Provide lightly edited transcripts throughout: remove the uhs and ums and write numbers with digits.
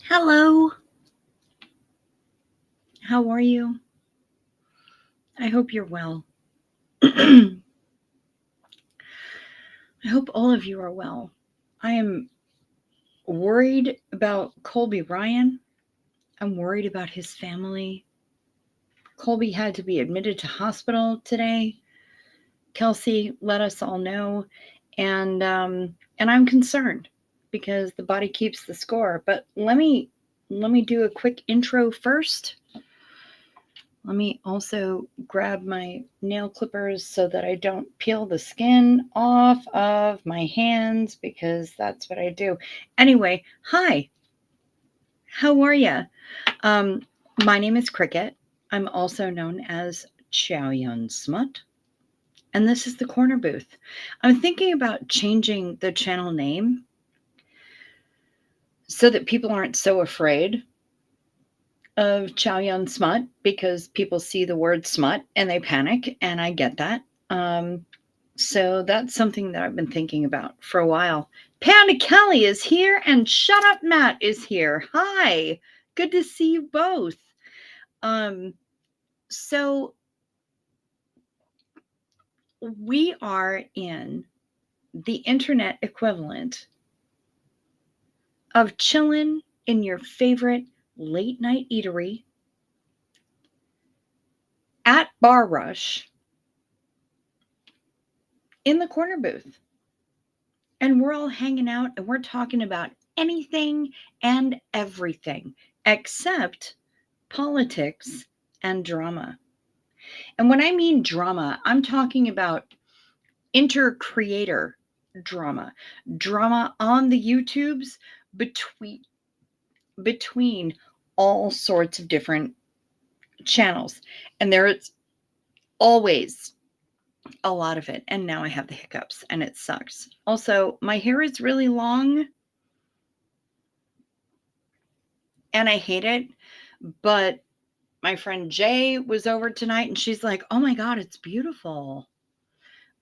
Hello. How are you? I hope you're well. I hope all of you are well. I am worried about Colby Ryan. I'm worried about his family. Colby had to be admitted to hospital today. Kelsey let us all know, and I'm concerned because the body keeps the score. But let me do a quick intro first. Let me also grab my nail clippers so that I don't peel the skin off of my hands because that's what I do. Anyway, hi. How are you? Um, my name is Cricket. I'm also known as Chow Yun Smut, and this is the Corner Booth. I'm thinking about changing the channel name so that people aren't so afraid of Chow Yun Smut because people see the word smut and they panic, and I get that. So that's something that I've been thinking about for a while. Panda Kelly is here and Shut Up Matt is here. Hi, good to see you both. So we are in the internet equivalent of chilling in your favorite late night eatery at Bar Rush in the corner booth. And we're all hanging out and we're talking about anything and everything except politics and drama. And when I mean drama, I'm talking about inter-creator drama on the YouTubes between all sorts of different channels. And there's always a lot of it. And now I have the hiccups and it sucks. Also, my hair is really long and I hate it, but my friend Jay was over tonight and she's like, "Oh my God, it's beautiful.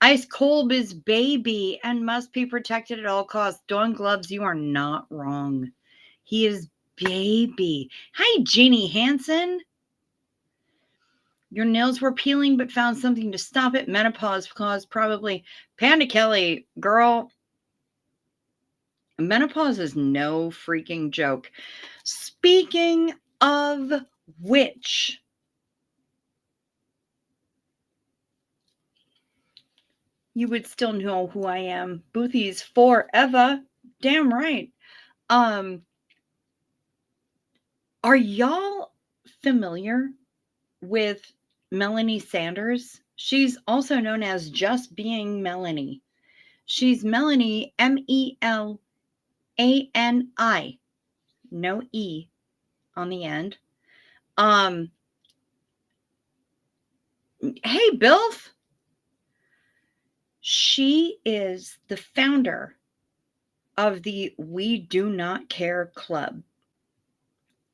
Ice cold is baby and must be protected at all costs. Dawn gloves, you are not wrong. He is baby." Hi, Jeannie Hansen. Your nails were peeling but found something to stop it. Menopause caused probably. Panda Kelly, girl, menopause is no freaking joke. Speaking of which, you would still know who I am. Boothies forever. Damn right. Um, are y'all familiar with Melanie Sanders? She's also known as Just Being Melanie. She's Melanie, Melani, no E on the end. Hey, Bilf. She is the founder of the We Do Not Care Club.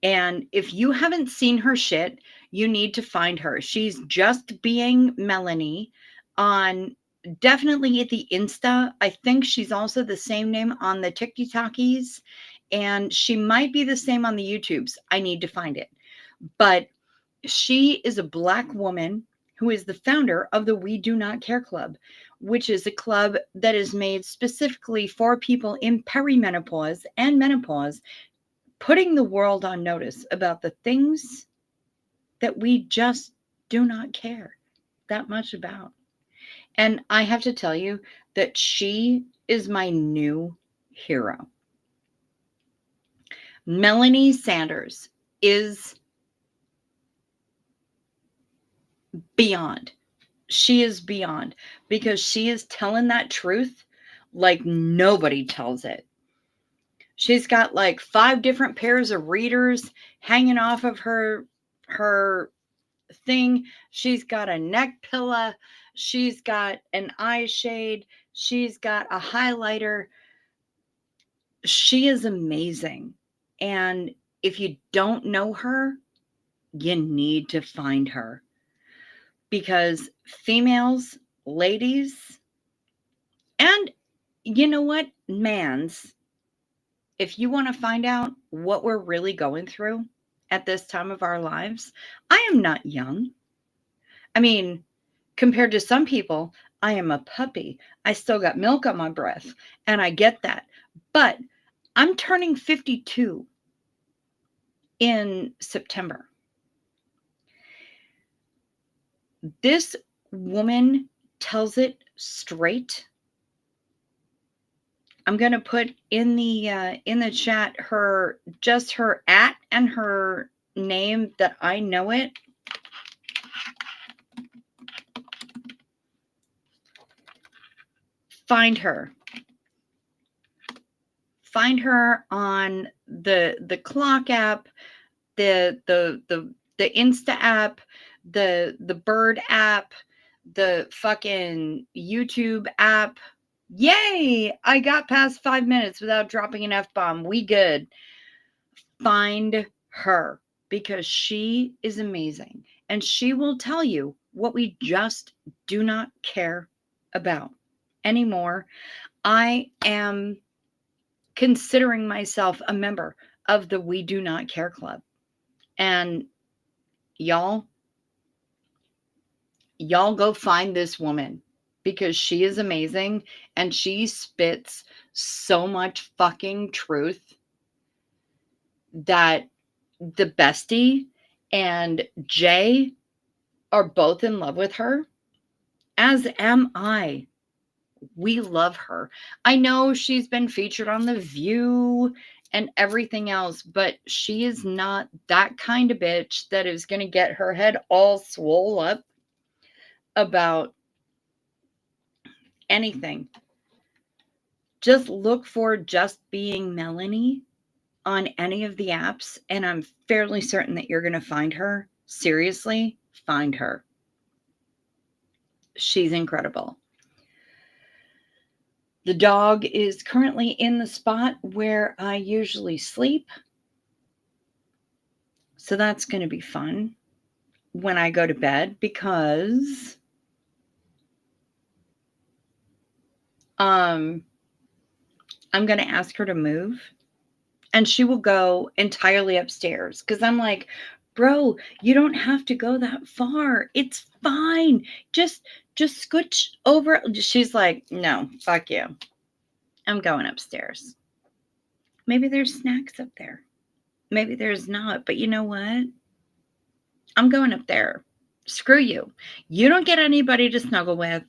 And if you haven't seen her shit, you need to find her. She's Just Being Melanie on definitely at the Insta. I think she's also the same name on the TikTokies, and she might be the same on the YouTubes. I need to find it. But she is a Black woman who is the founder of the We Do Not Care Club, which is a club that is made specifically for people in perimenopause and menopause, putting the world on notice about the things that we just do not care that much about. And I have to tell you that she is my new hero. Melanie Sanders is beyond. She is beyond because she is telling that truth like nobody tells it. She's got like 5 different pairs of readers hanging off of her thing. She's got a neck pillow. She's got an eye shade. She's got a highlighter. She is amazing. And if you don't know her, you need to find her. Because females, ladies, and you know what? Mans, if you want to find out what we're really going through at this time of our lives. I am not young. I mean, compared to some people, I am a puppy. I still got milk on my breath, and I get that. But I'm turning 52 in September. This woman tells it straight. I'm going to put in the chat her at and her name that I know it. Find her. Find her on the clock app, the Insta app, the Bird app, the fucking YouTube app. Yay! I got past 5 minutes without dropping an F-bomb. We good. Find her because she is amazing and she will tell you what we just do not care about anymore. I am considering myself a member of the We Do Not Care Club. And y'all go find this woman because she is amazing and she spits so much fucking truth that the bestie and Jay are both in love with her, as am I. We love her. I know she's been featured on The View and everything else, but she is not that kind of bitch that is going to get her head all swole up about anything. Just look for Just Being Melanie on any of the apps, and I'm fairly certain that you're going to find her. Seriously, find her. She's incredible. The dog is currently in the spot where I usually sleep. So that's going to be fun when I go to bed because I'm going to ask her to move and she will go entirely upstairs because I'm like, bro, you don't have to go that far. It's fine. Just scooch over. She's like, no, fuck you. I'm going upstairs. Maybe there's snacks up there. Maybe there's not. But you know what? I'm going up there. Screw you. You don't get anybody to snuggle with.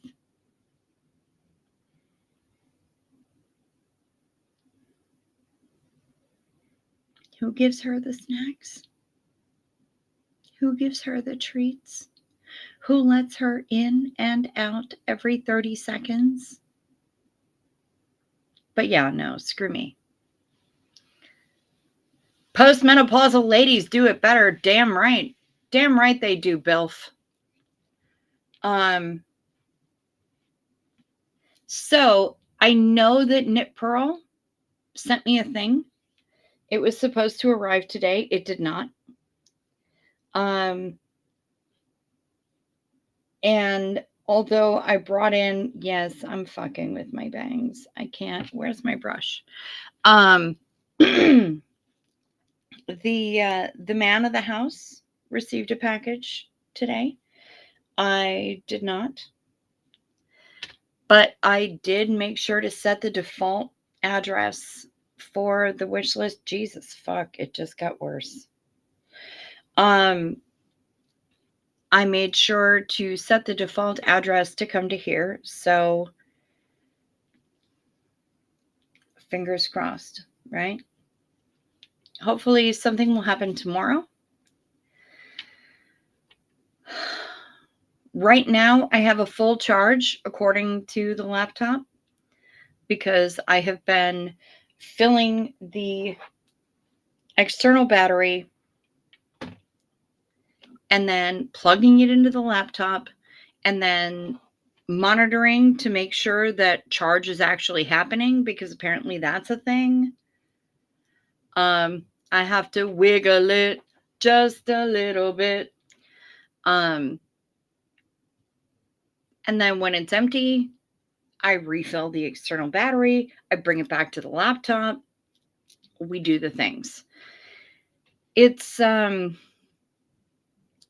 Who gives her the snacks? Who gives her the treats? Who lets her in and out every 30 seconds? But yeah, no, screw me. Postmenopausal ladies do it better. Damn right. Damn right they do, Bilf. So I know that Knit Pearl sent me a thing. It was supposed to arrive today. It did not. And although I brought in, yes, I'm fucking with my bangs. I can't. Where's my brush? The man of the house received a package today. I did not. But I did make sure to set the default address for the wish list. Jesus fuck, it just got worse. I made sure to set the default address to come to here. So fingers crossed, right? Hopefully something will happen tomorrow. Right now, I have a full charge according to the laptop because I have been filling the external battery and then plugging it into the laptop and then monitoring to make sure that charge is actually happening because apparently that's a thing. I have to wiggle it just a little bit. And then when it's empty, I refill the external battery. I bring it back to the laptop. We do the things. It's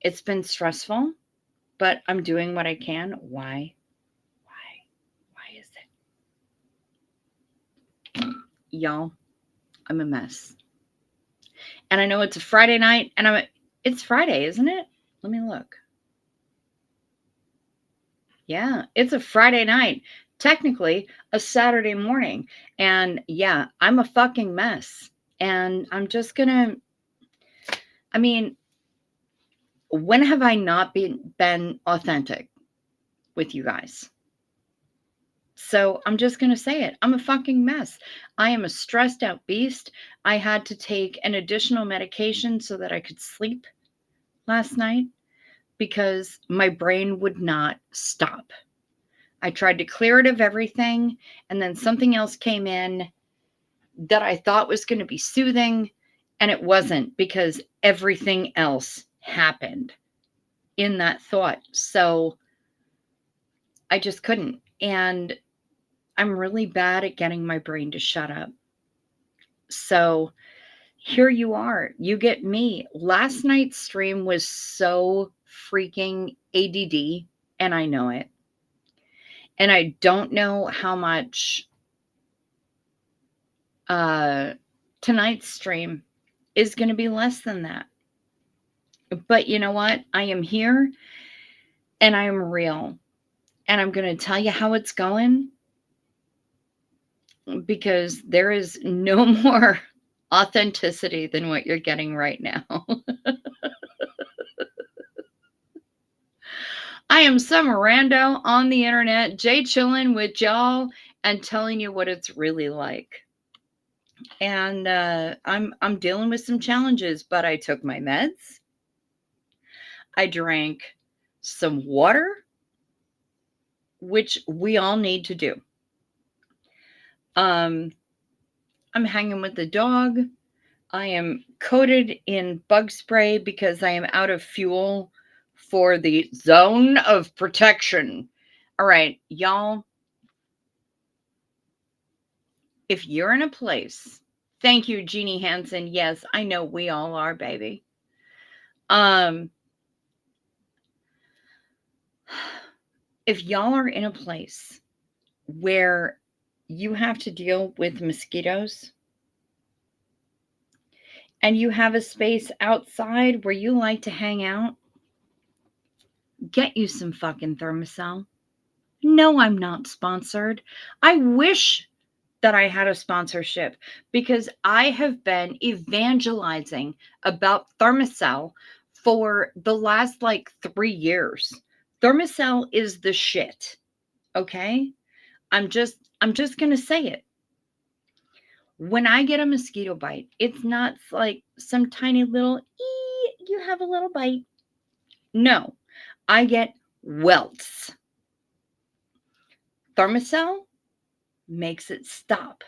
it's been stressful, but I'm doing what I can. Why? Why is it? Y'all, I'm a mess. And I know it's a Friday night and it's Friday, isn't it? Let me look. Yeah, it's a Friday night. Technically, a Saturday morning. And yeah, I'm a fucking mess. And I'm just gonna, I mean, when have I not been authentic with you guys? So I'm just going to say it. I'm a fucking mess. I am a stressed out beast. I had to take an additional medication so that I could sleep last night because my brain would not stop. I tried to clear it of everything, and then something else came in that I thought was going to be soothing, and it wasn't because everything else happened in that thought. So I just couldn't. And I'm really bad at getting my brain to shut up. So here you are. You get me. Last night's stream was so freaking ADD, and I know it. And I don't know how much tonight's stream is going to be less than that. But you know what? I am here and I am real. And I'm going to tell you how it's going because there is no more authenticity than what you're getting right now. I am some rando on the internet, Jay chilling with y'all and telling you what it's really like. And I'm dealing with some challenges, but I took my meds. I drank some water, which we all need to do. I'm hanging with the dog. I am coated in bug spray because I am out of fuel for the zone of protection. All right, y'all. If you're in a place, thank you, Jeannie Hansen. Yes, I know we all are, baby. If y'all are in a place where you have to deal with mosquitoes and you have a space outside where you like to hang out, get you some fucking Thermacell. No, I'm not sponsored. I wish that I had a sponsorship because I have been evangelizing about Thermacell for the last like 3 years. Thermacell is the shit. Okay? I'm just going to say it. When I get a mosquito bite, it's not like some tiny little you have a little bite. No. I get welts. Thermacell makes it stop.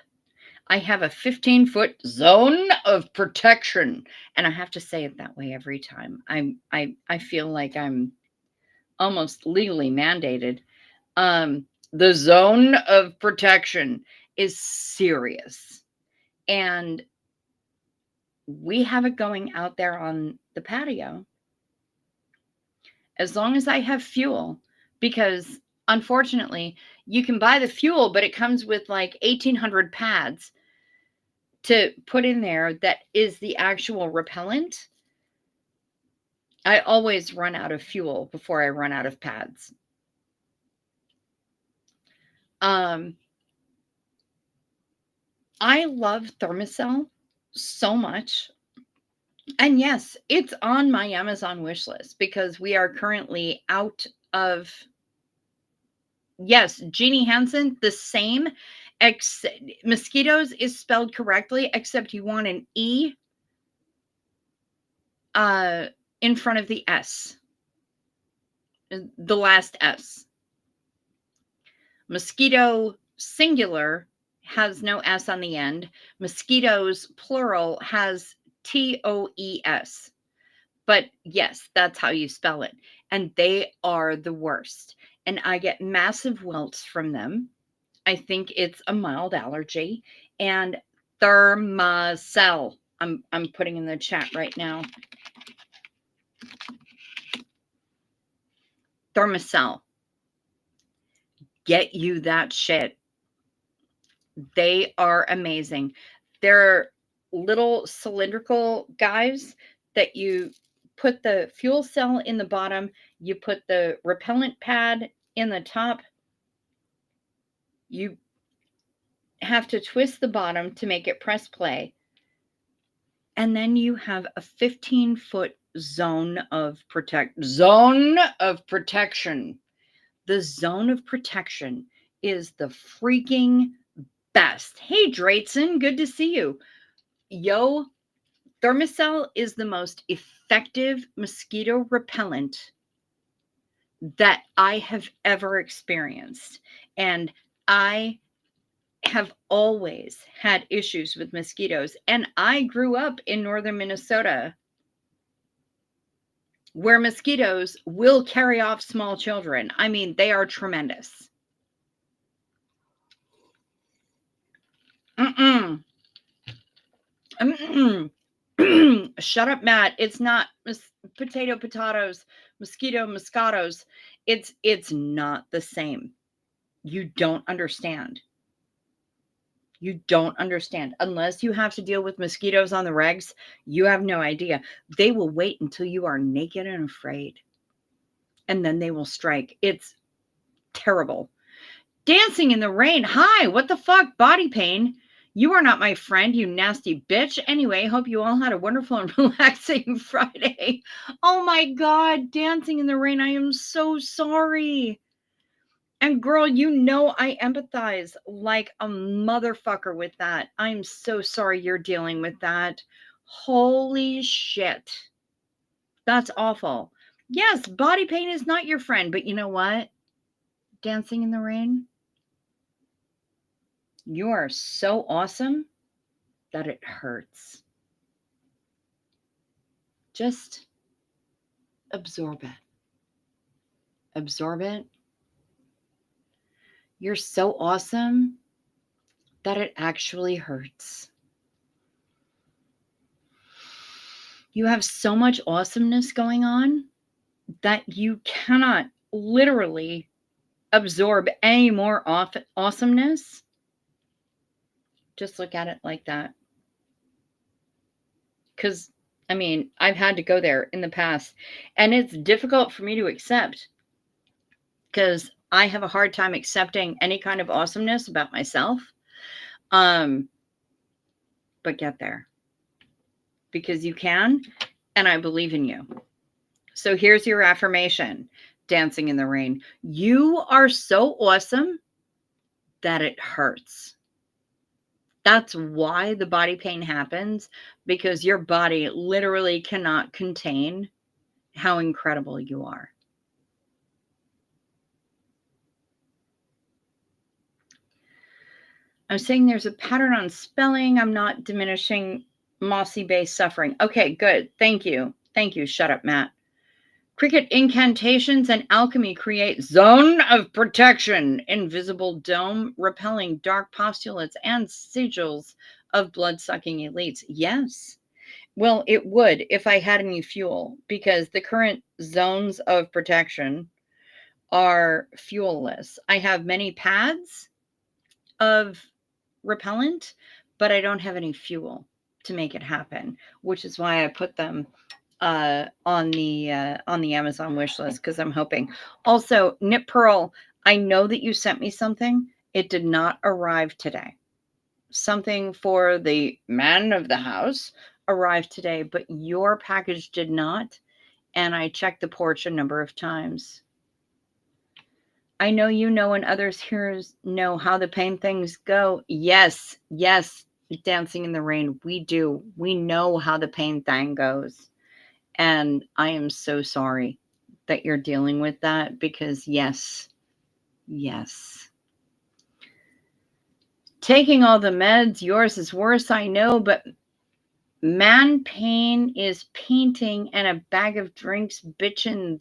I have a 15-foot zone of protection. And I have to say it that way every time. I feel like I'm almost legally mandated. The zone of protection is serious. And we have it going out there on the patio. As long as I have fuel, because unfortunately, you can buy the fuel, but it comes with like 1,800 pads to put in there that is the actual repellent. I always run out of fuel before I run out of pads. I love Thermacell so much. And yes, it's on my Amazon wish list because we are currently out of. Yes, Jeannie Hansen, the same. Mosquitoes is spelled correctly, except you want an E in front of the S, the last S. Mosquito singular has no S on the end. Mosquitoes plural has TOES. But yes, that's how you spell it. And they are the worst. And I get massive welts from them. I think it's a mild allergy. And Thermacell I'm putting in the chat right now. Thermacell. Get you that shit. They are amazing. They're little cylindrical guys that you put the fuel cell in the bottom, you put the repellent pad in the top. You have to twist the bottom to make it press play. And then you have a 15-foot zone of protection. The zone of protection is the freaking best. Hey, Drayton, good to see you. Yo, Thermacell is the most effective mosquito repellent that I have ever experienced. And I have always had issues with mosquitoes. And I grew up in northern Minnesota where mosquitoes will carry off small children. I mean, they are tremendous. Shut up, Matt. It's not potatoes, mosquitoes. It's not the same. You don't understand. You don't understand. Unless you have to deal with mosquitoes on the regs, you have no idea. They will wait until you are naked and afraid. And then they will strike. It's terrible. Dancing in the rain. Hi, what the fuck? Body pain. You are not my friend, you nasty bitch. Anyway, hope you all had a wonderful and relaxing Friday. Oh my God, dancing in the rain. I am so sorry. And girl, you know I empathize like a motherfucker with that. I'm so sorry you're dealing with that. Holy shit. That's awful. Yes, body pain is not your friend, but you know what? Dancing in the rain. You are so awesome that it hurts. Just absorb it. Absorb it. You're so awesome that it actually hurts. You have so much awesomeness going on that you cannot literally absorb any more awesomeness. Just look at it like that. Because, I mean, I've had to go there in the past, and it's difficult for me to accept because I have a hard time accepting any kind of awesomeness about myself. But get there because you can, and I believe in you. So here's your affirmation, dancing in the rain. You are so awesome that it hurts. That's why the body pain happens, because your body literally cannot contain how incredible you are. I'm saying there's a pattern on spelling. I'm not diminishing mossy-based suffering. Okay, good. Thank you. Thank you. Shut up, Matt. Cricket incantations and alchemy create zone of protection, invisible dome, repelling dark postulates and sigils of blood-sucking elites. Yes. Well, it would if I had any fuel, because the current zones of protection are fuelless. I have many pads of repellent, but I don't have any fuel to make it happen, which is why I put them on the Amazon wish list, because I'm hoping. Also, Knit Pearl, I know that you sent me something. It did not arrive today. Something for the man of the house arrived today, but your package did not. And I checked the porch a number of times. I know you know, and others here know how the pain things go. Yes, yes, dancing in the rain. We do. We know how the pain thing goes. And I am so sorry that you're dealing with that, because yes. Taking all the meds, yours is worse, I know, but man pain is painting and a bag of drinks bitching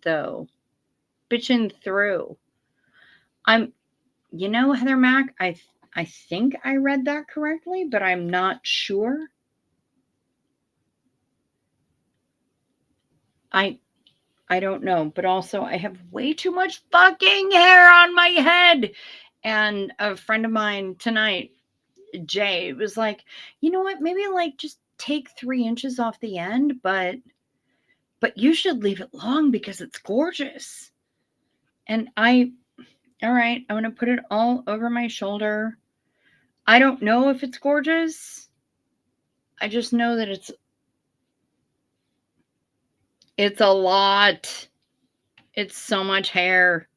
through. Heather Mack, I think I read that correctly, but I'm not sure. I don't know, but also I have way too much fucking hair on my head. And a friend of mine tonight, Jay, was like, you know what? Maybe like just take 3 inches off the end, but you should leave it long because it's gorgeous. And all right, I'm going to put it all over my shoulder. I don't know if it's gorgeous. I just know that it's a lot. It's so much hair.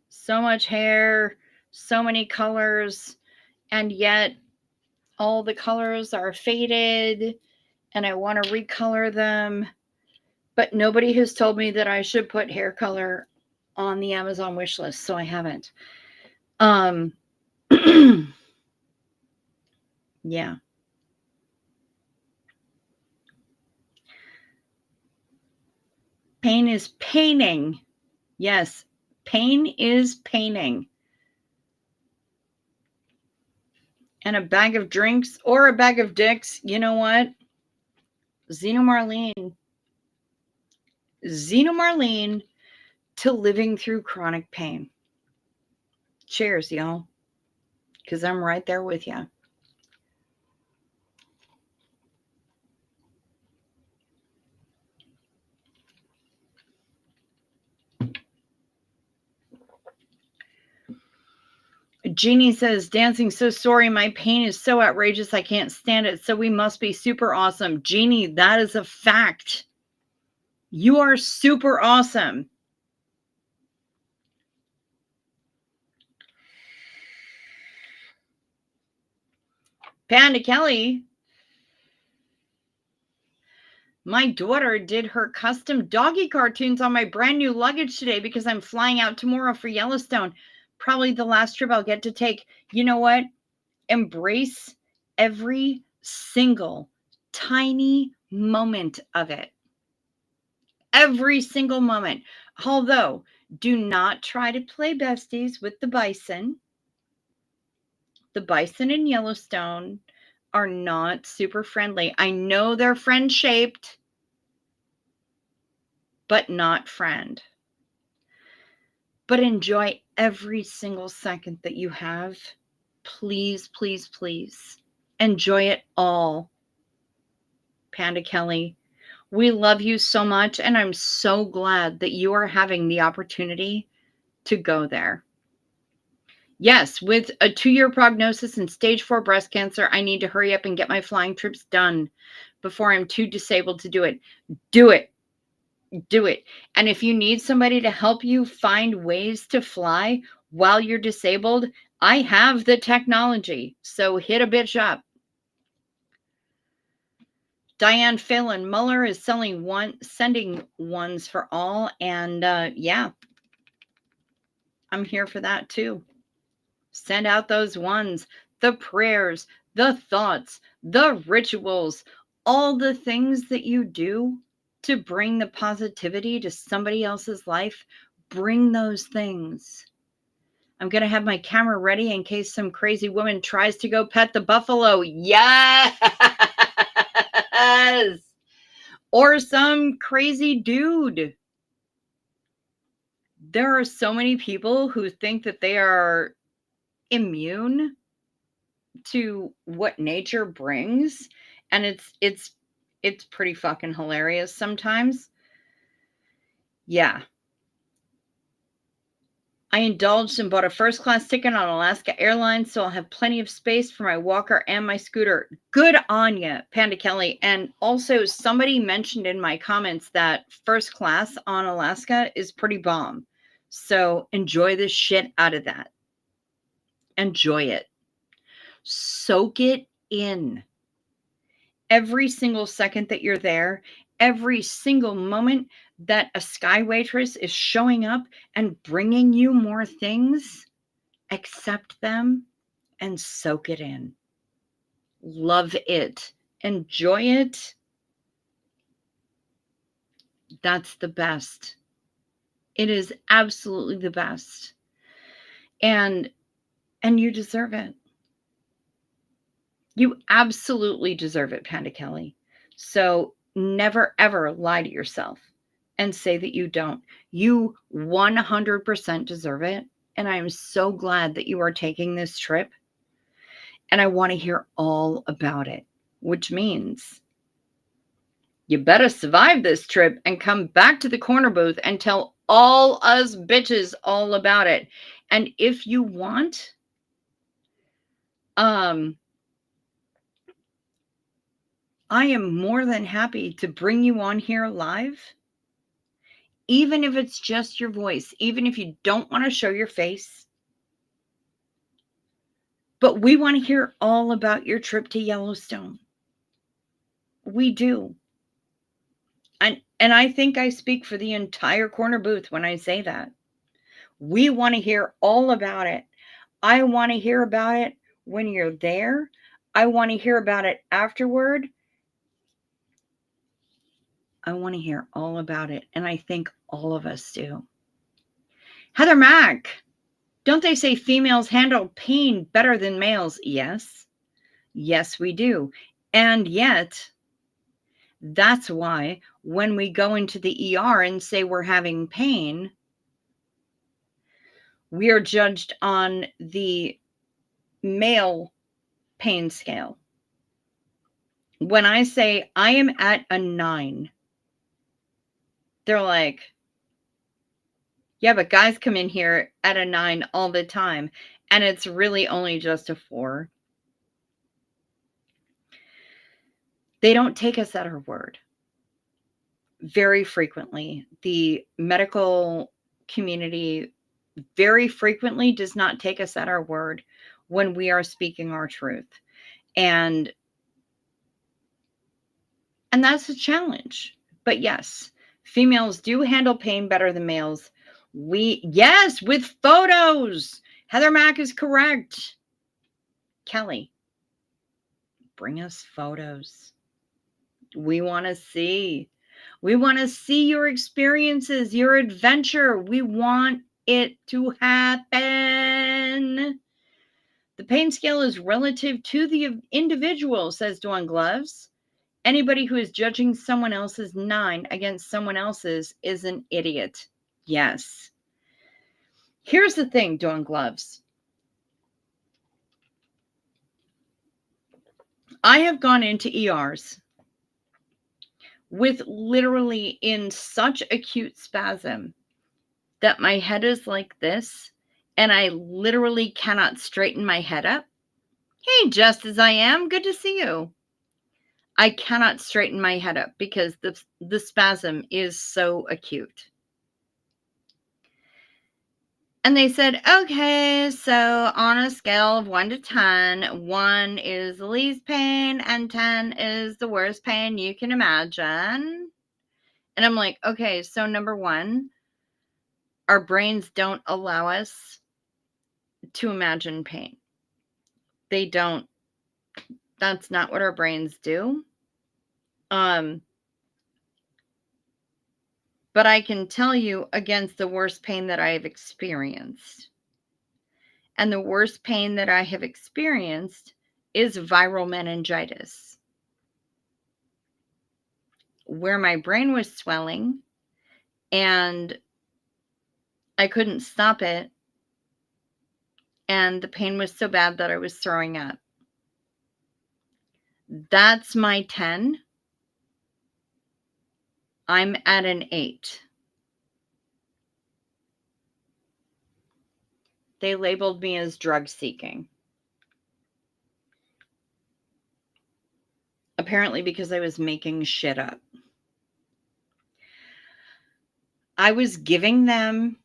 So much hair, so many colors, and yet all the colors are faded and I want to recolor them. But nobody has told me that I should put hair color on the Amazon wish list, so I haven't. Yeah. Pain is paining. Yes, pain is paining. And a bag of drinks or a bag of dicks, you know what? Xenomarlene to living through chronic pain. Cheers, y'all. Because I'm right there with you. Jeannie says, dancing, so sorry. My pain is so outrageous. I can't stand it. So we must be super awesome. Jeannie, that is a fact. You are super awesome. Panda Kelly, my daughter did her custom doggy cartoons on my brand new luggage today because I'm flying out tomorrow for Yellowstone. Probably the last trip I'll get to take. You know what? Embrace every single tiny moment of it. Every single moment. Although, do not try to play besties with the bison. The bison in Yellowstone are not super friendly. I know they're friend-shaped, but not friend. But enjoy every single second that you have. Please, please, please. Enjoy it all. Panda Kelly, we love you so much, and I'm so glad that you are having the opportunity to go there. Yes, with a 2-year prognosis and stage 4 breast cancer, I need to hurry up and get my flying trips done before I'm too disabled to do it. Do it. Do it. And if you need somebody to help you find ways to fly while you're disabled, I have the technology. So hit a bitch up. Diane Phelan, Mueller is sending ones for all. And yeah, I'm here for that too. Send out those ones, the prayers, the thoughts, the rituals, all the things that you do to bring the positivity to somebody else's life. Bring those things. I'm going to have my camera ready in case some crazy woman tries to go pet the buffalo. Yes. Or some crazy dude. There are so many people who think that they are immune to what nature brings, and it's pretty fucking hilarious sometimes. Yeah. I indulged and bought a first-class ticket on Alaska Airlines, so I'll have plenty of space for my walker and my scooter. Good on you, Panda Kelly. And also, somebody mentioned in my comments that first class on Alaska is pretty bomb. So enjoy the shit out of that. Enjoy it. Soak it in. Every single second that you're there, every single moment that a sky waitress is showing up and bringing you more things, accept them and soak it in. Love it. Enjoy it. That's the best. It is absolutely the best. And you deserve it. You absolutely deserve it, Panda Kelly. So never, ever lie to yourself. and say that you don't. You 100% deserve it. And I am so glad that you are taking this trip. And I want to hear all about it, which means you better survive this trip and come back to the corner booth and tell all us bitches all about it. And if you want, I am more than happy to bring you on here live, even if it's just your voice, even if you don't want to show your face. But we want to hear all about your trip to Yellowstone. We do. And I think I speak for the entire corner booth when I say that. We want to hear all about it. I want to hear about it when you're there. I want to hear about it afterward. I want to hear all about it. And I think all of us do. Heather Mack, don't they say females handle pain better than males? Yes. Yes, we do. And yet, that's why when we go into the ER and say we're having pain, we are judged on the male pain scale. When I say I am at a 9, they're like, yeah, but guys come in here at a 9 all the time, and it's really only just a 4. They don't take us at our word. Very frequently, the medical community very frequently does not take us at our word when we are speaking our truth. And that's a challenge. But yes, females do handle pain better than males. Yes, with photos. Heather Mack is correct. Kelly, bring us photos. We want to see. We want to see your experiences, your adventure. We want it to happen. The pain scale is relative to the individual, says Dawn Gloves. Anybody who is judging someone else's 9 against someone else's is an idiot. Yes. Here's the thing, Dawn Gloves. I have gone into ERs with literally in such acute spasm that my head is like this and I literally cannot straighten my head up. Hey, just as I am, good to see you. I cannot straighten my head up because the spasm is so acute. And they said, okay, so on a scale of 1 to 10, 1 is the least pain and 10 is the worst pain you can imagine. And I'm like, okay, so number 1, our brains don't allow us to imagine pain. They don't. That's not what our brains do. But I can tell you against the worst pain that I have experienced. And the worst pain that I have experienced is viral meningitis, where my brain was swelling and I couldn't stop it. And the pain was so bad that I was throwing up. That's my 10. I'm at an 8. They labeled me as drug seeking. Apparently because I was making shit up. I was giving them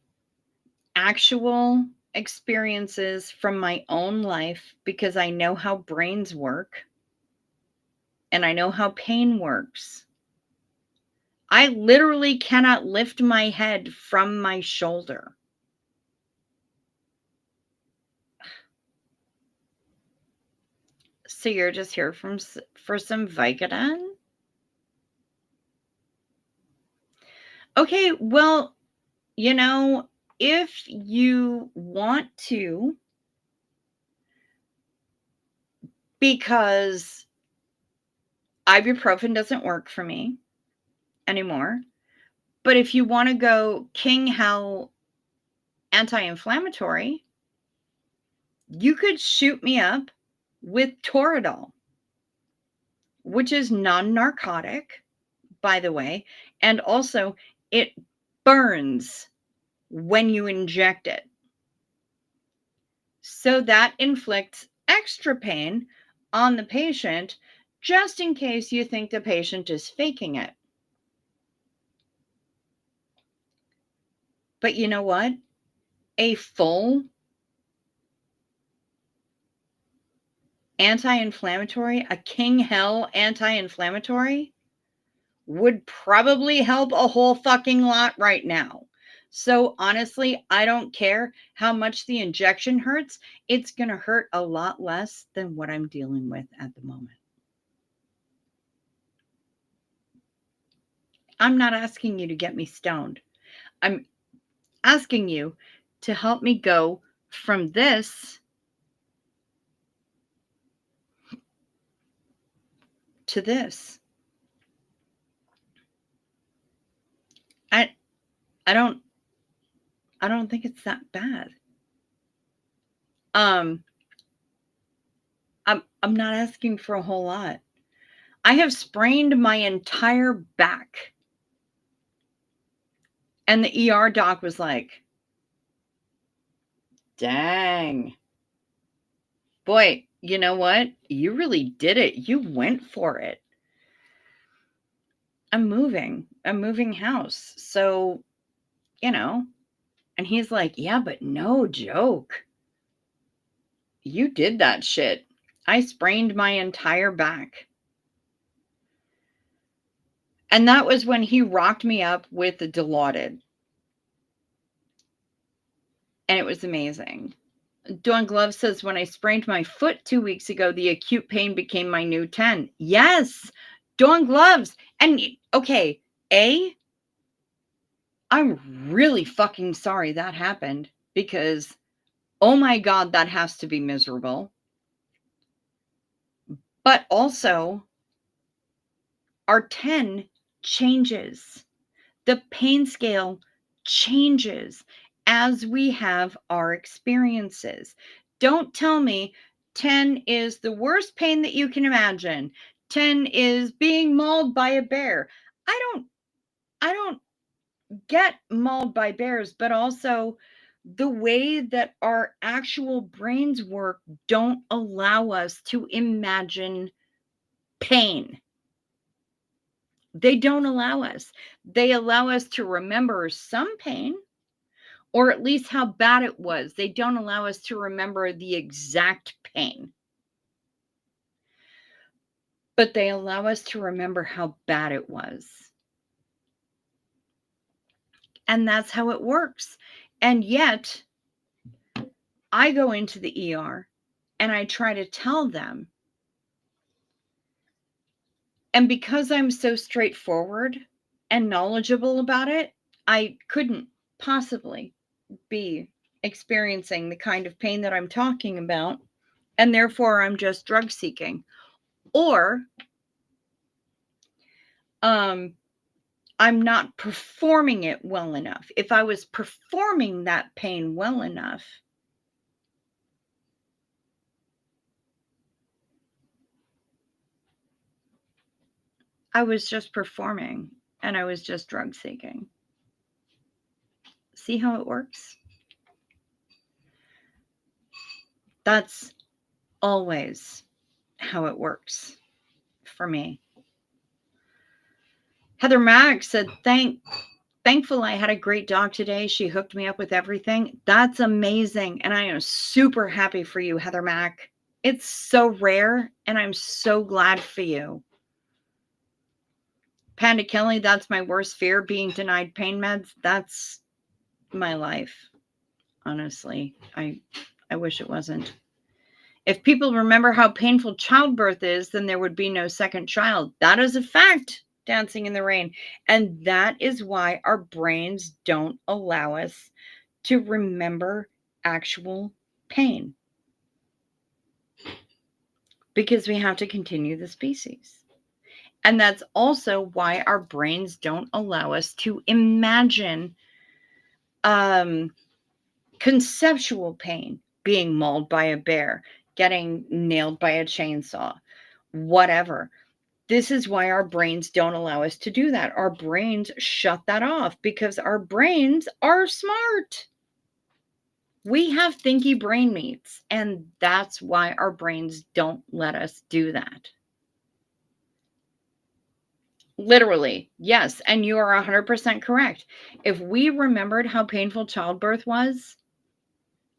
actual experiences from my own life because I know how brains work and I know how pain works. I literally cannot lift my head from my shoulder. So you're just here for some Vicodin? Okay, well, if you want to, because ibuprofen doesn't work for me anymore, But if you want to go king hell anti-inflammatory, you could shoot me up with Toradol, which is non-narcotic, by the way, and also it burns when you inject it. So that inflicts extra pain on the patient, just in case you think the patient is faking it. But you know what? A full anti-inflammatory, a king hell anti-inflammatory, would probably help a whole fucking lot right now. So honestly, I don't care how much the injection hurts. It's going to hurt a lot less than what I'm dealing with at the moment. I'm not asking you to get me stoned. I'm asking you to help me go from this to this. I don't think it's that bad. I'm not asking for a whole lot. I have sprained my entire back. And the ER doc was like, dang. Boy, you know what? You really did it. You went for it. I'm moving house. So, and he's like, yeah, but no joke. You did that shit. I sprained my entire back. And that was when he rocked me up with the Dilaudid. And it was amazing. Dawn Glove says, when I sprained my foot 2 weeks ago, the acute pain became my new 10. Yes, Dawn Gloves. And okay, I'm really fucking sorry that happened, because, oh my God, that has to be miserable. But also, our 10 changes. The pain scale changes as we have our experiences. Don't tell me 10 is the worst pain that you can imagine. 10 is being mauled by a bear. I don't get mauled by bears, but also the way that our actual brains work don't allow us to imagine pain. They don't allow us. They allow us to remember some pain, or at least how bad it was. They don't allow us to remember the exact pain, but they allow us to remember how bad it was. And that's how it works. And yet, I go into the ER and I try to tell them. And because I'm so straightforward and knowledgeable about it, I couldn't possibly be experiencing the kind of pain that I'm talking about, and therefore I'm just drug seeking. Or I'm not performing it well enough. If I was performing that pain well enough, I was just performing and I was just drug seeking. See how it works? That's always how it works for me. Heather Mack said, thankful I had a great dog today. She hooked me up with everything. That's amazing. And I am super happy for you, Heather Mack. It's so rare, and I'm so glad for you. Panda Kelly, that's my worst fear, being denied pain meds. That's my life. Honestly, I wish it wasn't. If people remember how painful childbirth is, then there would be no second child. That is a fact, Dancing in the Rain. And that is why our brains don't allow us to remember actual pain, because we have to continue the species. And that's also why our brains don't allow us to imagine conceptual pain, being mauled by a bear, getting nailed by a chainsaw, whatever. This is why our brains don't allow us to do that. Our brains shut that off because our brains are smart. We have thinky brain meats, and that's why our brains don't let us do that. Literally, yes. And you are 100% correct. If we remembered how painful childbirth was,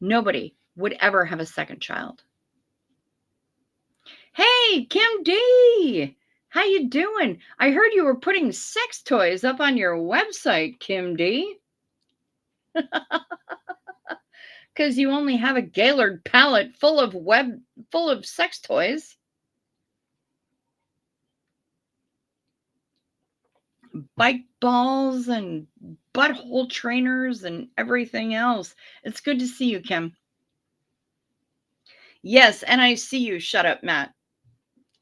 nobody would ever have a second child. Hey, Kim D! How you doing? I heard you were putting sex toys up on your website, Kim D. Because you only have a Gaylord palette full of sex toys. Bike balls and butthole trainers and everything else. It's good to see you, Kim. Yes, and I see you. Shut up, Matt.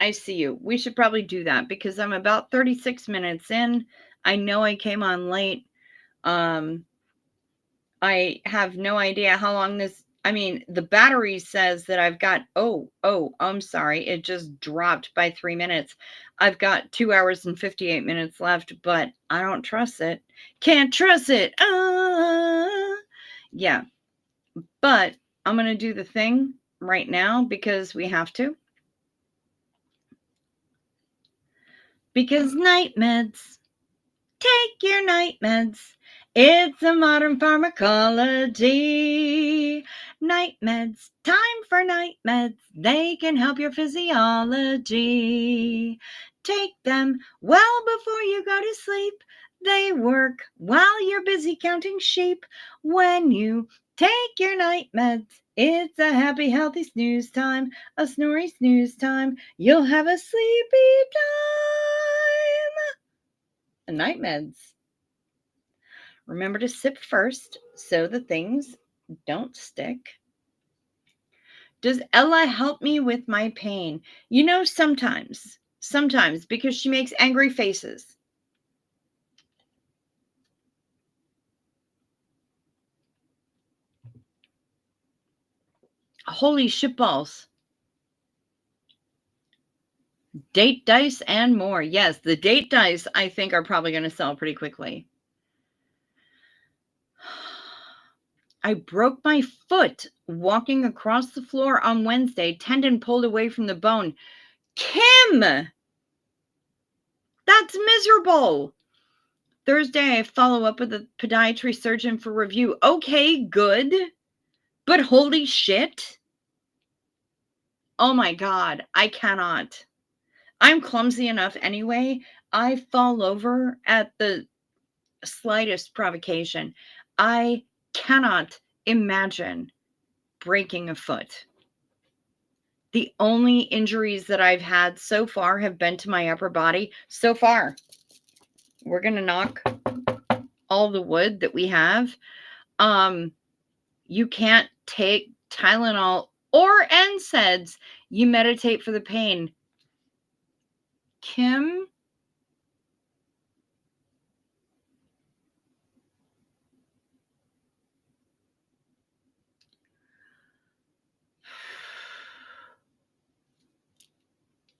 I see you. We should probably do that because I'm about 36 minutes in. I know I came on late. I have no idea how long the battery says that I've got, I'm sorry. It just dropped by 3 minutes. I've got 2 hours and 58 minutes left, but I don't trust it. Can't trust it. Yeah. But I'm going to do the thing right now because we have to. Because night meds. Take your night meds. It's a modern pharmacology. Night meds, time for night meds. They can help your physiology. Take them well before you go to sleep. They work while you're busy counting sheep. When you take your night meds, it's a happy, healthy snooze time. A snory snooze time. You'll have a sleepy time. Night meds. Remember to sip first so the things don't stick. Does Ella help me with my pain? Sometimes because she makes angry faces. Holy shitballs. Date dice and more. Yes, the date dice I think are probably going to sell pretty quickly. I broke my foot walking across the floor on Wednesday, tendon pulled away from the bone. Kim! That's miserable. Thursday, I follow up with a podiatry surgeon for review. Okay, good. But holy shit. Oh my God, I cannot. I'm clumsy enough anyway. I fall over at the slightest provocation. I cannot imagine breaking a foot. The only injuries that I've had so far have been to my upper body. So far, we're going to knock all the wood that we have. You can't take Tylenol or NSAIDs. You meditate for the pain. Kim?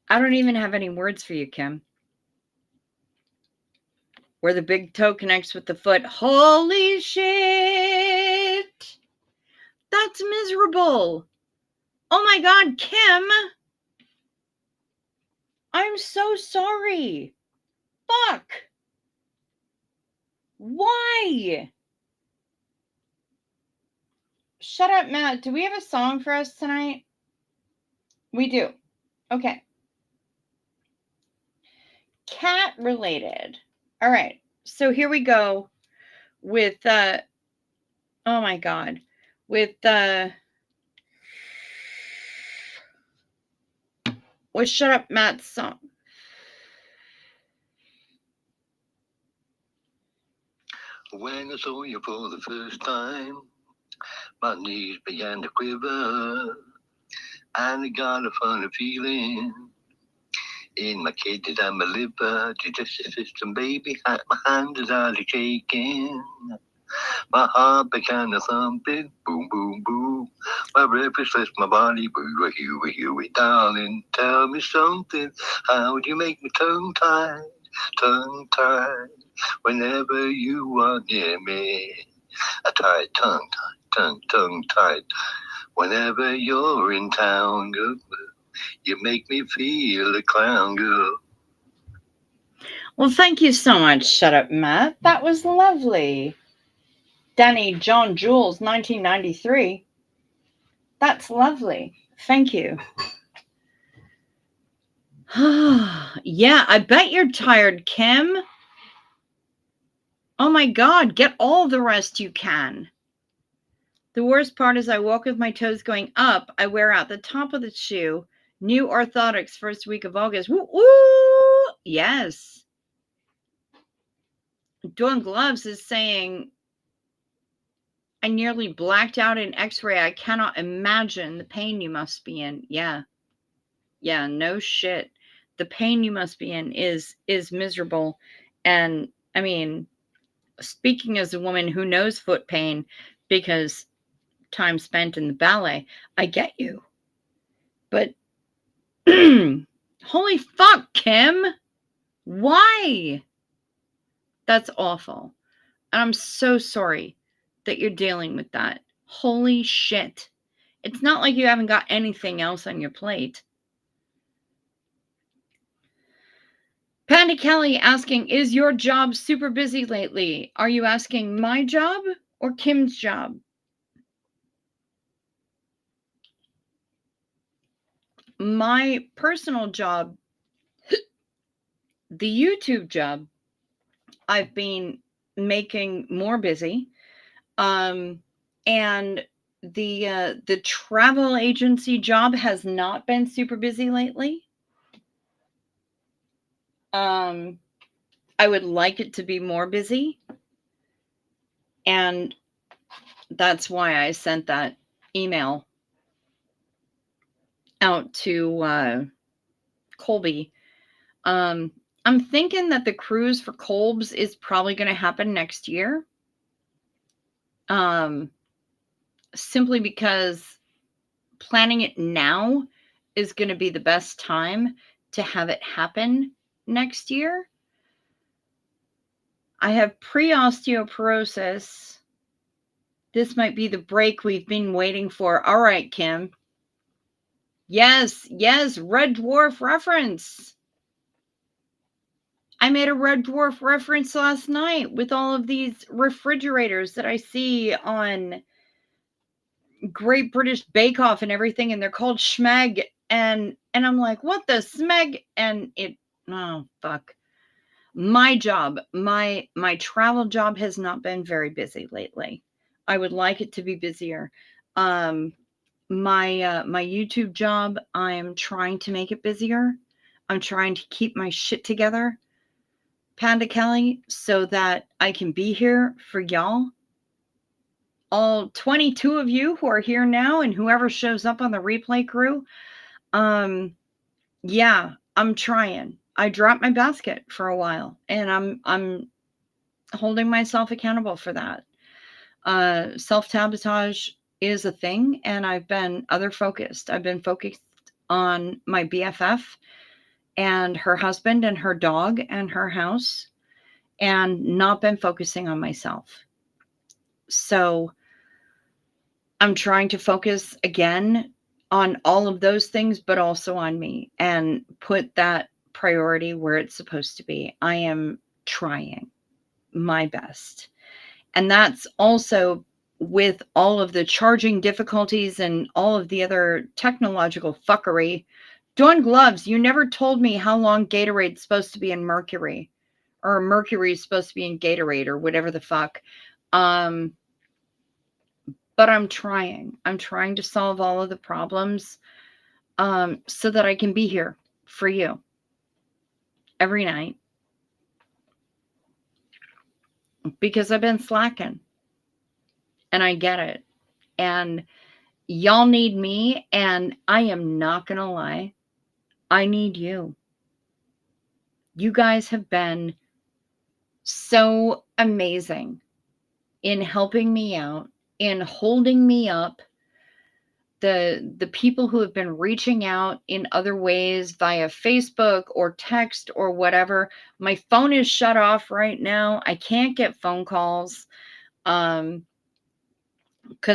I don't even have any words for you, Kim. Where the big toe connects with the foot. Holy shit! That's miserable. Oh my God, Kim! I'm so sorry. Fuck. Why? Shut up, Matt. Do we have a song for us tonight? We do. Okay. Cat related. All right. So here we go with oh my God. With Shut Up Matt's song. When I saw you for the first time, my knees began to quiver, and I got a funny feeling In my kidneys and my liver, digestive system, baby, my hand is hardly shaking. My heart began a thumping, boom, boom, boom. My breakfast left my body, boo, hoo, hoo, darling. Tell me something, how do you make me tongue-tied, tongue-tied, whenever you are near me? A tight tongue-tied, tongue-tied, whenever you're in town, girl. You make me feel a clown, girl. Well, thank you so much, Shut Up Matt. That was lovely. Danny John Jules, 1993. That's lovely. Thank you. Yeah, I bet you're tired, Kim. Oh my God, get all the rest you can. The worst part is I walk with my toes going up. I wear out the top of the shoe. New orthotics first week of August. Woo woo! Yes. Dawn Gloves is saying, I nearly blacked out in x-ray. I cannot imagine the pain you must be in. Yeah. Yeah, no shit. The pain you must be in is miserable. And I mean, speaking as a woman who knows foot pain because time spent in the ballet, I get you. But holy fuck, Kim. Why? That's awful. And I'm so sorry that you're dealing with that. Holy shit. It's not like you haven't got anything else on your plate. Panda Kelly asking, is your job super busy lately? Are you asking my job or Kim's job? My personal job, the YouTube job, I've been making more busy. And the travel agency job has not been super busy lately. I would like it to be more busy. And that's why I sent that email out to Colby. I'm thinking that the cruise for Kolb's is probably going to happen next year. Simply because planning it now is going to be the best time to have it happen next year. I have pre-osteoporosis. This might be the break we've been waiting for. All right, Kim. Yes, Red Dwarf reference. I made a Red Dwarf reference last night with all of these refrigerators that I see on Great British Bake Off and everything, and they're called Schmeg. And I'm like, what the smeg? And oh, fuck. My job, my travel job has not been very busy lately. I would like it to be busier. My YouTube job, I'm trying to make it busier. I'm trying to keep my shit together, Panda Kelly, so that I can be here for y'all. All 22 of you who are here now and whoever shows up on the replay crew. Yeah, I'm trying. I dropped my basket for a while and I'm holding myself accountable for that. Self-sabotage is a thing, and I've been other focused. I've been focused on my BFF and her husband and her dog and her house, and not been focusing on myself. So I'm trying to focus again on all of those things, but also on me, and put that priority where it's supposed to be. I am trying my best. And that's also with all of the charging difficulties and all of the other technological fuckery. Dawn Gloves, you never told me how long Gatorade's supposed to be in Mercury, or Mercury is supposed to be in Gatorade, or whatever the fuck. But I'm trying. I'm trying to solve all of the problems so that I can be here for you every night. Because I've been slacking. And I get it. And y'all need me. And I am not going to lie. I need you. You guys have been so amazing in helping me out, in holding me up. The people who have been reaching out in other ways via Facebook or text or whatever. My phone is shut off right now. I can't get phone calls because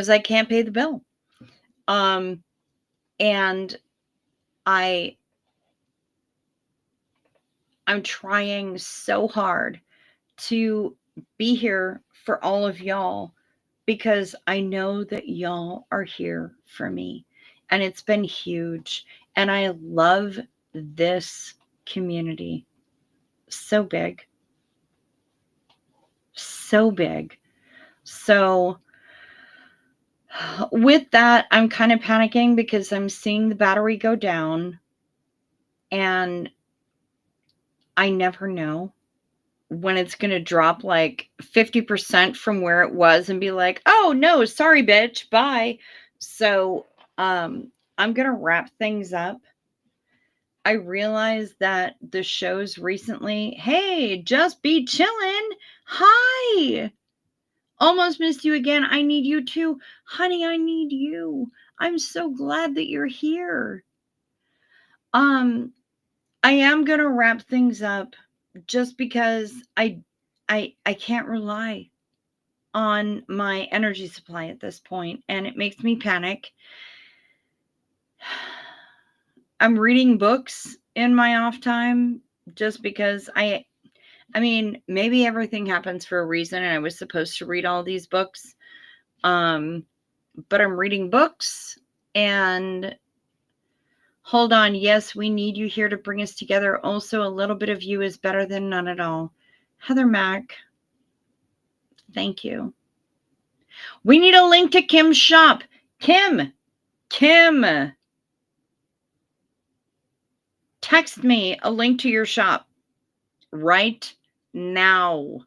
I can't pay the bill. And I'm trying so hard to be here for all of y'all because I know that y'all are here for me. And it's been huge. And I love this community. So big. So big. So with that, I'm kind of panicking because I'm seeing the battery go down. And I never know when it's going to drop like 50% from where it was and be like, oh no, sorry, bitch, bye. So I'm going to wrap things up. I realized that the shows recently, hey, just be chilling. Hi. Almost missed you again. I need you too. Honey, I need you. I'm so glad that you're here. I am going to wrap things up just because I can't rely on my energy supply at this point, and it makes me panic. I'm reading books in my off time just because I mean, maybe everything happens for a reason and I was supposed to read all these books. But I'm reading books and hold on. Yes, we need you here to bring us together. Also, a little bit of you is better than none at all. Heather Mack, thank you. We need a link to Kim's shop. Kim, text me a link to your shop right now.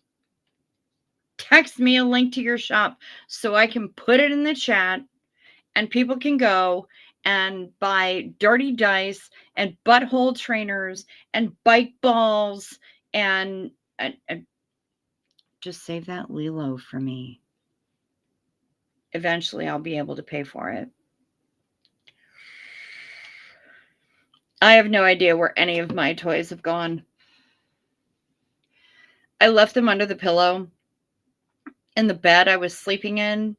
Text me a link to your shop so I can put it in the chat and people can go and buy dirty dice and butthole trainers and bike balls and just save that Lilo for me. Eventually I'll be able to pay for it. I have no idea where any of my toys have gone. I left them under the pillow in the bed I was sleeping in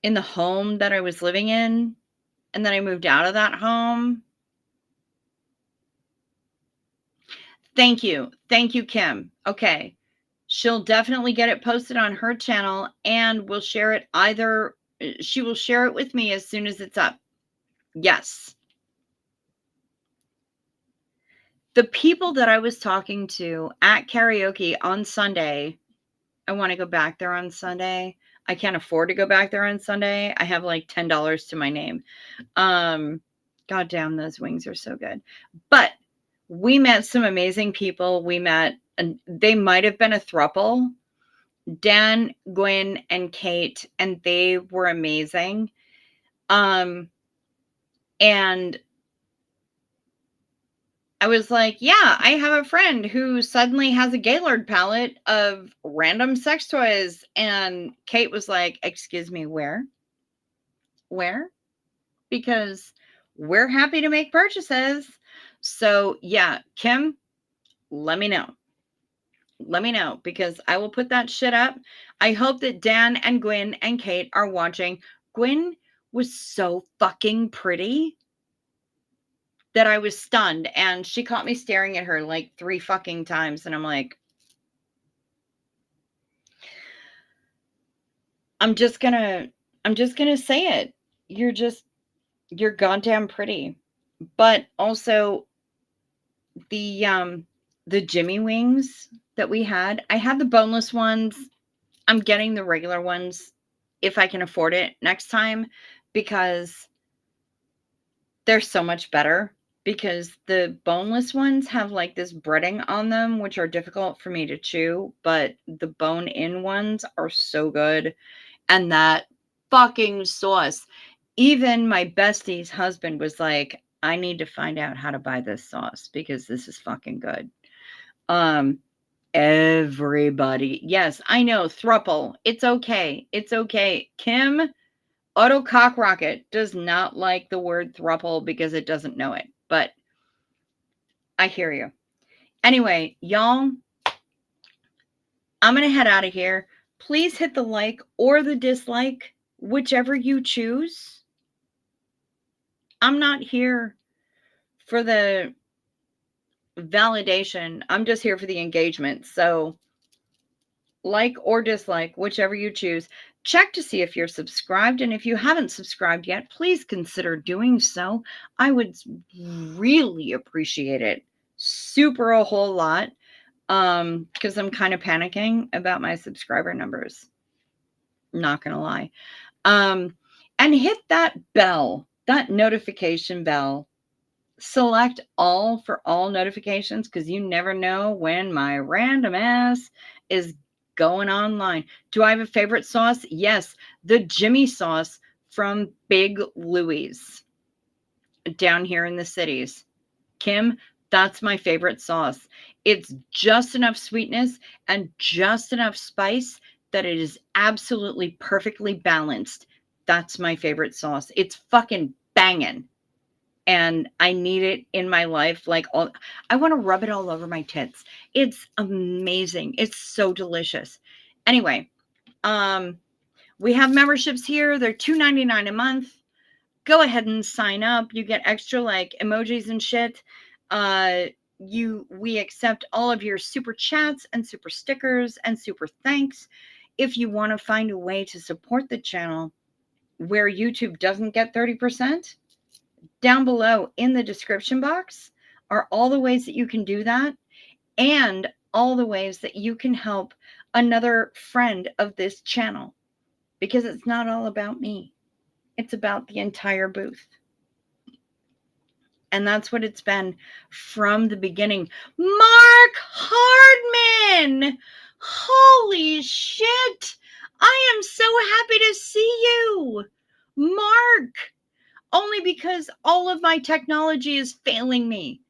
the home that I was living in, and then I moved out of that home. Thank you, Kim. Okay, she'll definitely get it posted on her channel, and we'll share it she will share it with me as soon as it's up. Yes. The people that I was talking to at karaoke on Sunday, I want to go back there on Sunday. I can't afford to go back there on Sunday. I have like $10 to my name. God damn, those wings are so good. But we met some amazing people. They might have been a throuple, Dan, Gwen, and Kate, and they were amazing. And I was like, yeah, I have a friend who suddenly has a Gaylord palette of random sex toys. And Kate was like, excuse me, where? Because we're happy to make purchases. So yeah, Kim, let me know. Let me know because I will put that shit up. I hope that Dan and Gwen and Kate are watching. Gwen was so fucking pretty that I was stunned, and she caught me staring at her like 3 fucking times, and I'm like, I'm just gonna say it. You're goddamn pretty. But also the Jimmy wings that we had, I had the boneless ones. I'm getting the regular ones if I can afford it next time because they're so much better. Because the boneless ones have like this breading on them, which are difficult for me to chew, but the bone-in ones are so good. And that fucking sauce. Even my bestie's husband was like, I need to find out how to buy this sauce because this is fucking good. Everybody. Yes, I know. Thruple. It's okay. It's okay. Kim Auto Cock Rocket does not like the word thruple because it doesn't know it. But I hear you. Anyway, y'all, I'm going to head out of here. Please hit the like or the dislike, whichever you choose. I'm not here for the validation. I'm just here for the engagement. So like or dislike, whichever you choose. Check to see if you're subscribed. And if you haven't subscribed yet, please consider doing so. I would really appreciate it. Super a whole lot. Because I'm kind of panicking about my subscriber numbers. Not gonna lie. And hit that bell, that notification bell. Select all for all notifications because you never know when my random ass is going online. Do I have a favorite sauce? Yes, the Jimmy sauce from Big Louie's down here in the cities. Kim, that's my favorite sauce. It's just enough sweetness and just enough spice that it is absolutely perfectly balanced. That's my favorite sauce. It's fucking banging. And I need it in my life. Like I want to rub it all over my tits. It's amazing. It's so delicious. Anyway, we have memberships here. They're $2.99 a month. Go ahead and sign up. You get extra like emojis and shit. We accept all of your super chats and super stickers and super thanks. If you want to find a way to support the channel where YouTube doesn't get 30%, down below in the description box are all the ways that you can do that and all the ways that you can help another friend of this channel, because it's not all about me. It's about the entire booth. And that's what it's been from the beginning. Mark Hardman! Holy shit! I am so happy to see you! Mark! Only because all of my technology is failing me.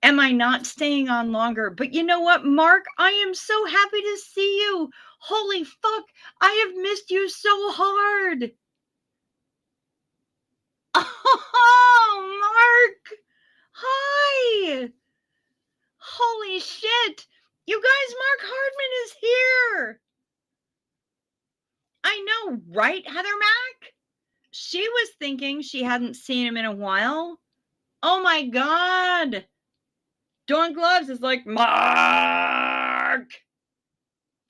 Am I not staying on longer? But you know what, Mark? I am so happy to see you. Holy fuck, I have missed you so hard. Oh, Mark. Hi. Holy shit. You guys, Mark Hardman is here. I know, right, Heather Mack? She was thinking she hadn't seen him in a while. Oh my God. Dawn Gloves is like, Mark.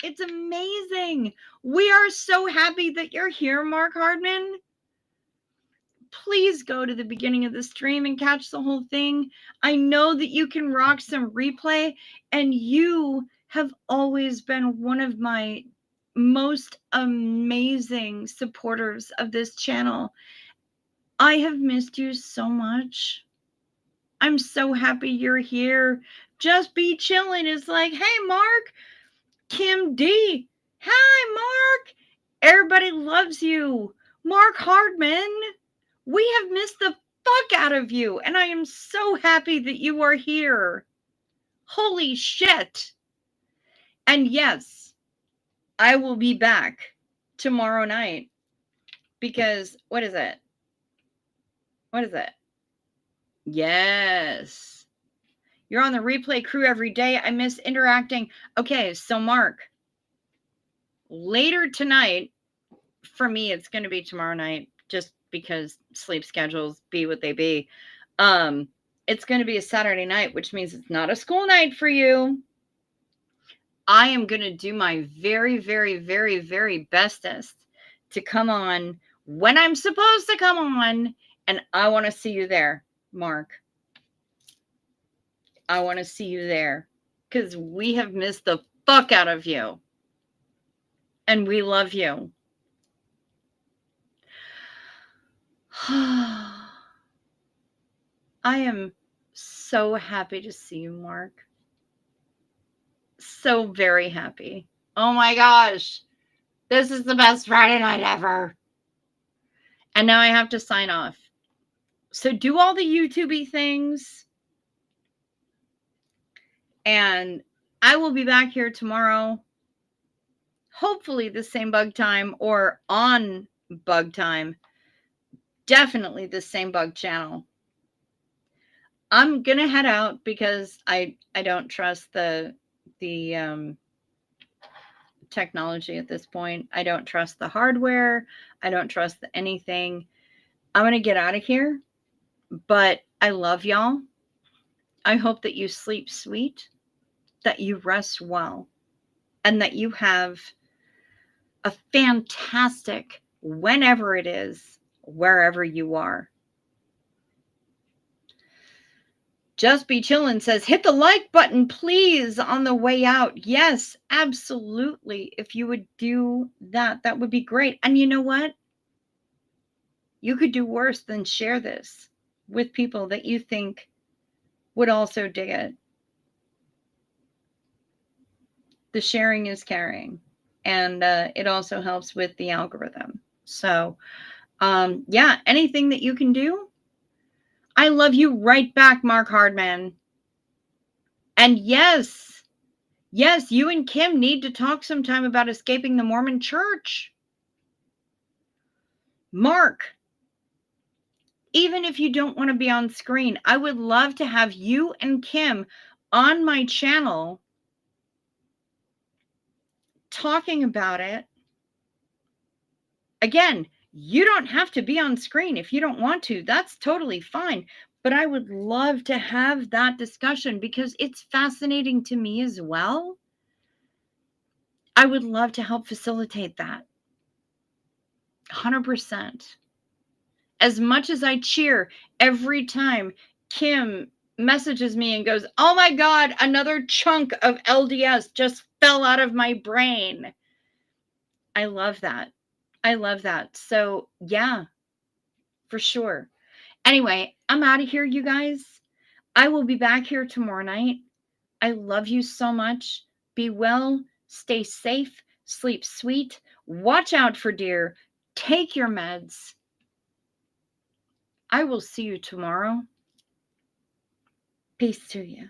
It's amazing. We are so happy that you're here, Mark Hardman. Please go to the beginning of the stream and catch the whole thing. I know that you can rock some replay, and you have always been one of my most amazing supporters of this channel. I have missed you so much. I'm so happy you're here. Just be chilling. It's like, hey, Mark, Kim D. Hi, Mark. Everybody loves you. Mark Hardman. We have missed the fuck out of you, and I am so happy that you are here. Holy shit. And yes, I will be back tomorrow night because what is it? What is it? Yes. You're on the replay crew every day. I miss interacting. Okay, so Mark, later tonight, for me, it's going to be tomorrow night, just because sleep schedules be what they be. It's going to be a Saturday night, which means it's not a school night for you. I am going to do my very, very, very, very bestest to come on when I'm supposed to come on, and I want to see you there, Mark. I want to see you there because we have missed the fuck out of you, and we love you. I am so happy to see you, Mark. So very happy. Oh my gosh. This is the best Friday night ever. And now I have to sign off. So do all the YouTube-y things. And I will be back here tomorrow. Hopefully the same bug time or on bug time. Definitely the same bug channel. I'm going to head out because I don't trust the technology at this point. I don't trust the hardware. I don't trust anything. I'm going to get out of here, but I love y'all. I hope that you sleep sweet, that you rest well, and that you have a fantastic whenever it is, wherever you are. Just Be Chillin' says, hit the like button, please, on the way out. Yes, absolutely. If you would do that, that would be great. And you know what? You could do worse than share this with people that you think would also dig it. The sharing is caring. And it also helps with the algorithm. So, yeah, anything that you can do, I love you right back, Mark Hardman. And yes, you and Kim need to talk sometime about escaping the Mormon Church. Mark, even if you don't want to be on screen, I would love to have you and Kim on my channel talking about it. Again, you don't have to be on screen if you don't want to. That's totally fine. But I would love to have that discussion because it's fascinating to me as well. I would love to help facilitate that. 100%. As much as I cheer every time Kim messages me and goes, oh my God, another chunk of LDS just fell out of my brain. I love that. I love that. So yeah, for sure. Anyway, I'm out of here, you guys. I will be back here tomorrow night. I love you so much. Be well, stay safe, sleep sweet, watch out for deer, take your meds. I will see you tomorrow. Peace to you.